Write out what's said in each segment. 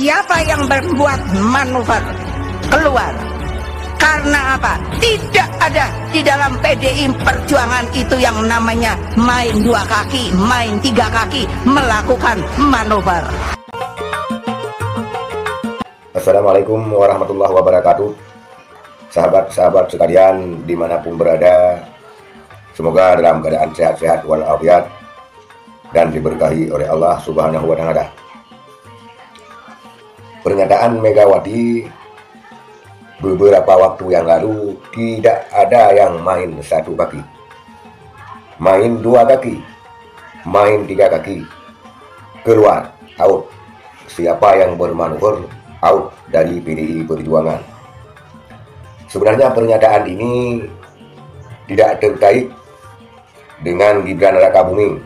Siapa yang membuat manuver keluar? Karena apa? Tidak ada di dalam PDI Perjuangan itu yang namanya main dua kaki, main tiga kaki, melakukan manuver. Assalamualaikum warahmatullahi wabarakatuh. Sahabat-sahabat sekalian dimanapun berada, semoga dalam keadaan sehat-sehat walafiat dan diberkahi oleh Allah Subhanahu wa Ta'ala. Pernyataan Megawati beberapa waktu yang lalu, tidak ada yang main satu kaki, main dua kaki, main tiga kaki, keluar, out. Siapa yang bermanuver, out dari PDI Perjuangan. Sebenarnya pernyataan ini tidak terkait dengan Gibran Rakabuming,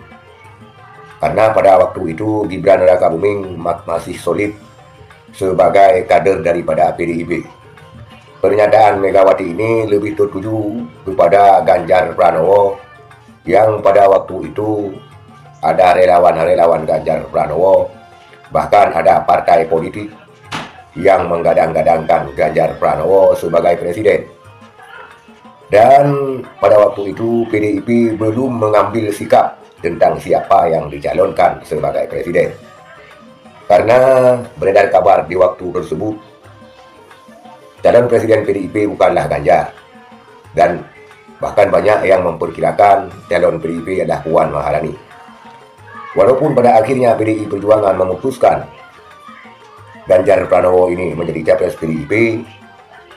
karena pada waktu itu Gibran Rakabuming masih solid sebagai kader daripada PDIP. Pernyataan Megawati ini lebih tertuju kepada Ganjar Pranowo, yang pada waktu itu ada relawan-relawan Ganjar Pranowo, bahkan ada partai politik yang menggadang-gadangkan Ganjar Pranowo sebagai presiden. Dan pada waktu itu PDIP belum mengambil sikap tentang siapa yang dicalonkan sebagai presiden. Karena beredar kabar di waktu tersebut calon presiden PDIP bukanlah Ganjar, dan bahkan banyak yang memperkirakan calon PDIP adalah Puan Maharani. Walaupun pada akhirnya PDI Perjuangan memutuskan Ganjar Pranowo ini menjadi capres PDIP,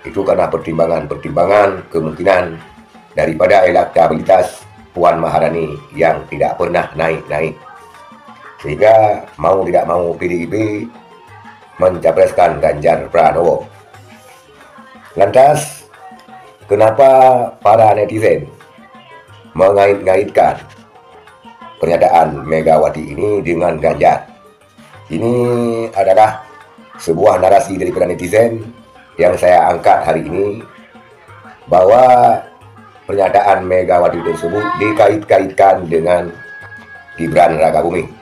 itu karena pertimbangan kemungkinan daripada elektabilitas Puan Maharani yang tidak pernah naik-naik. Sehingga mau tidak mau PDIP mencapreskan Ganjar Pranowo. Lantas, kenapa para netizen mengait-ngaitkan pernyataan Megawati ini dengan Ganjar? Ini adalah sebuah narasi daripada netizen yang saya angkat hari ini, bahwa pernyataan Megawati tersebut dikait-kaitkan dengan Gibran Rakabuming.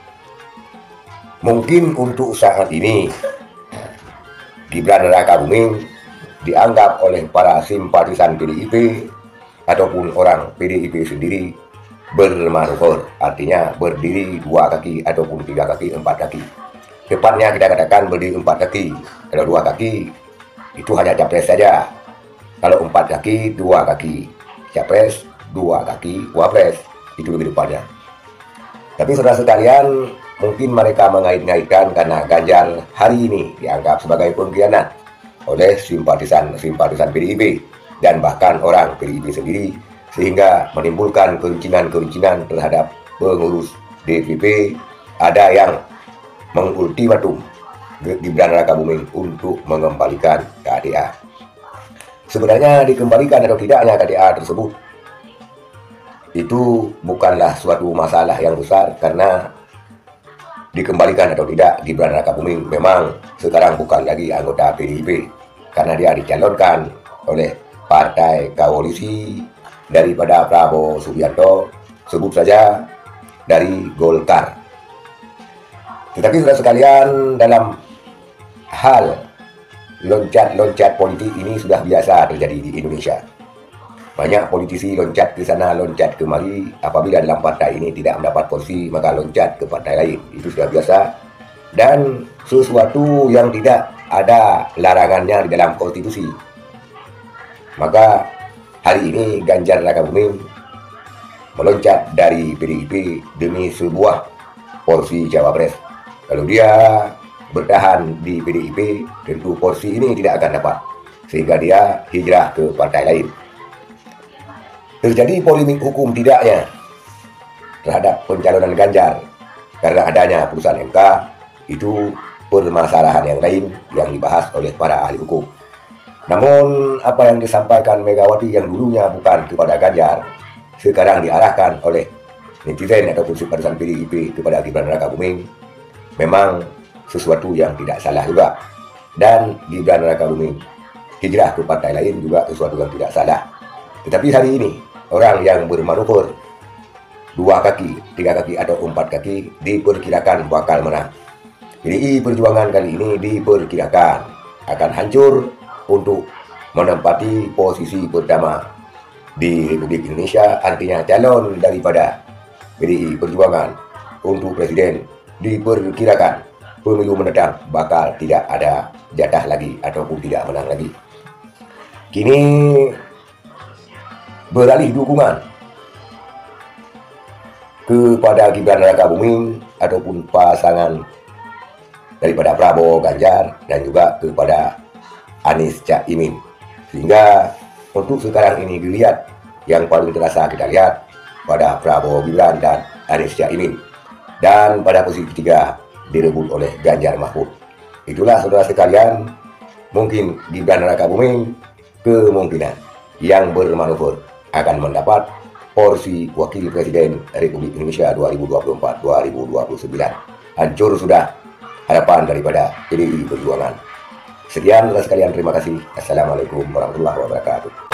Mungkin untuk saat ini Gibran Rakabuming dianggap oleh para simpatisan PDIP ataupun orang PDIP sendiri bermanuver, artinya berdiri dua kaki ataupun tiga kaki, empat kaki. Tepatnya kita katakan berdiri empat kaki. Kalau dua kaki itu hanya capres saja. Kalau empat kaki, dua kaki capres, dua kaki wapres. Itu lebih tepatnya. Tapi saudara sekalian, mungkin mereka mengait-ngaitkan karena Ganjar hari ini dianggap sebagai pengkhianat oleh simpatisan PDIP dan bahkan orang PDIP sendiri, sehingga menimbulkan kerincinan terhadap pengurus DPP. Ada yang mengultimatum Gibran Rakabuming untuk mengembalikan KDA. Sebenarnya dikembalikan atau tidaknya KDA tersebut itu bukanlah suatu masalah yang besar, karena dikembalikan atau tidak Gibran Rakabuming memang sekarang bukan lagi anggota PDIP, karena dia dicalonkan oleh partai koalisi daripada Prabowo Subianto, sebut saja dari Golkar. Tetapi saudara sekalian, dalam hal loncat-loncat politik ini sudah biasa terjadi di Indonesia. Banyak politisi loncat ke sana, loncat kemari. Apabila dalam partai ini tidak mendapat kursi, maka loncat ke partai lain. Itu sudah biasa. Dan sesuatu yang tidak ada larangannya di dalam konstitusi. Maka hari ini Ganjar Rakabuming meloncat dari PDIP demi sebuah porsi cawapres. Kalau dia bertahan di PDIP, tentu porsi ini tidak akan dapat, sehingga dia hijrah ke partai lain. Terjadi polemik hukum tidaknya terhadap pencalonan Ganjar karena adanya putusan MK, itu permasalahan yang lain yang dibahas oleh para ahli hukum. Namun apa yang disampaikan Megawati yang dulunya bukan kepada Ganjar, sekarang diarahkan oleh netizen ataupun simpatisan PDIP kepada Gibran Rakabuming, memang sesuatu yang tidak salah juga. Dan Gibran Rakabuming hijrah ke partai lain juga sesuatu yang tidak salah. Tetapi hari ini orang yang bermanuver dua kaki, tiga kaki atau empat kaki diperkirakan bakal menang. PDI Perjuangan kali ini diperkirakan akan hancur untuk menempati posisi pertama di Republik Indonesia. Artinya calon daripada PDI Perjuangan untuk presiden diperkirakan pemilu mendatang bakal tidak ada jatah lagi ataupun tidak menang lagi. Kini beralih dukungan kepada Gibran Rakabuming ataupun pasangan daripada Prabowo Ganjar dan juga kepada Anies Caimin. Sehingga untuk sekarang ini dilihat yang paling terasa kita lihat pada Prabowo Gibran dan Anies Caimin, dan pada posisi ketiga direbut oleh Ganjar Mahfud. Itulah saudara sekalian, mungkin Gibran Rakabuming kemungkinan yang bermanuver akan mendapat porsi Wakil Presiden Republik Indonesia 2024-2029. Hancur sudah harapan daripada PDI Perjuangan. Sekian saudara sekalian, terima kasih. Assalamualaikum warahmatullahi wabarakatuh.